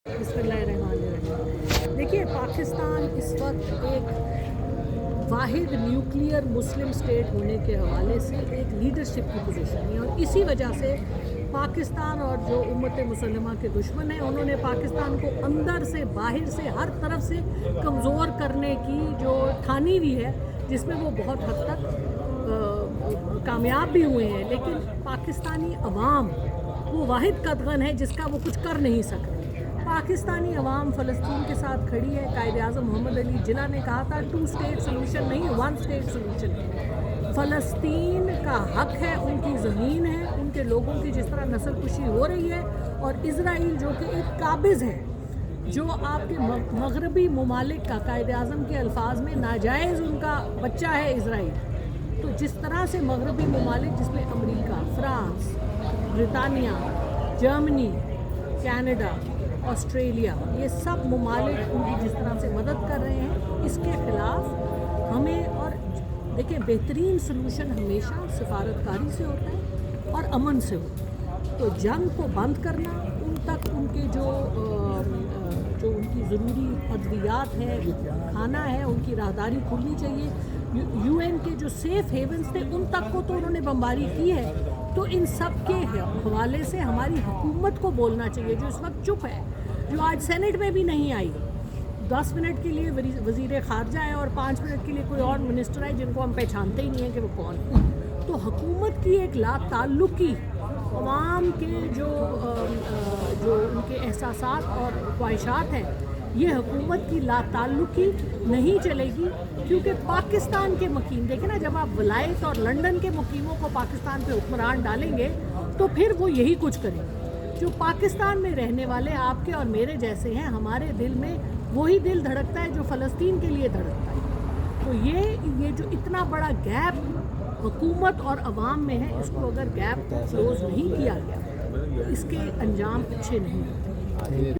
बिस्मिल्लाहिर्रहमानिर्रहीम। देखिए, पाकिस्तान इस वक्त एक वाहिद न्यूक्लियर मुस्लिम स्टेट होने के हवाले से एक लीडरशिप की पोजीशन है, और इसी वजह से पाकिस्तान और जो उम्मत मुसलमा के दुश्मन हैं, उन्होंने पाकिस्तान को अंदर से बाहर से हर तरफ से कमज़ोर करने की जो ठानी हुई है, जिसमें वो बहुत हद तक कामयाब भी हुए हैं। लेकिन पाकिस्तानी अवाम वो वाहिद कदगन है जिसका वो कुछ कर नहीं सकते। पाकिस्तानी अवाम फ़लस्तीन के साथ खड़ी है। कायदे आज़म मोहम्मद अली जिन्ना ने कहा था 2 स्टेट सोल्यूशन नहीं, 1 स्टेट सोल्यूशन है। फ़लस्तीन का हक है, उनकी ज़मीन है, उनके लोगों की जिस तरह नस्ल कुशी हो रही है, और इज़राइल जो कि एक काबिज़ है, जो आपके मगरबी ममालिक का कायदे आज़म के अल्फाज में नाजायज़ उनका बच्चा है इज़राइल। तो जिस तरह से मगरबी ममालिक जिसमें अमरीका, फ़्रांस, ब्रितानिया, जर्मनी, कनाडा, ऑस्ट्रेलिया, ये सब ममालिक उनकी जिस तरह से मदद कर रहे हैं, इसके ख़िलाफ़ हमें, और देखिए बेहतरीन सलूशन हमेशा सिफारतकारी से होता है और अमन से होता है। तो जंग को बंद करना, उन तक उनके जो उनकी ज़रूरी अद्वियात है, खाना है, उनकी राहदारी खुलनी चाहिए। UN के जो सेफ़ हेवन्स थे, उन तक को तो उन्होंने बमबारी की है। तो इन सब के हवाले से हमारी हुकूमत को बोलना चाहिए, जो इस वक्त चुप है, जो आज सेनेट में भी नहीं आई। 10 मिनट के लिए वज़ीर ख़ारजा है और 5 मिनट के लिए कोई और मिनिस्टर है जिनको हम पहचानते ही नहीं हैं कि वो कौन है। तो हुकूमत की एक लाताल्लुकी अवाम के जो उनके एहसासात और ख्वाहिशात हैं, ये हुकूमत की लाताल्लुकी नहीं चलेगी। क्योंकि पाकिस्तान के मुकीम, देखें ना, जब आप वलायत और लंदन के मुकीमों को पाकिस्तान पे हुक्मरान डालेंगे तो फिर वो यही कुछ करेंगे। जो पाकिस्तान में रहने वाले आपके और मेरे जैसे हैं, हमारे दिल में वही दिल धड़कता है जो फ़लस्तीन के लिए धड़कता है। तो ये जो इतना बड़ा गैप हुकूमत और अवाम में है, इसको अगर गैप को क्लोज़ नहीं किया गया तो इसके अंजाम अच्छे नहीं होते।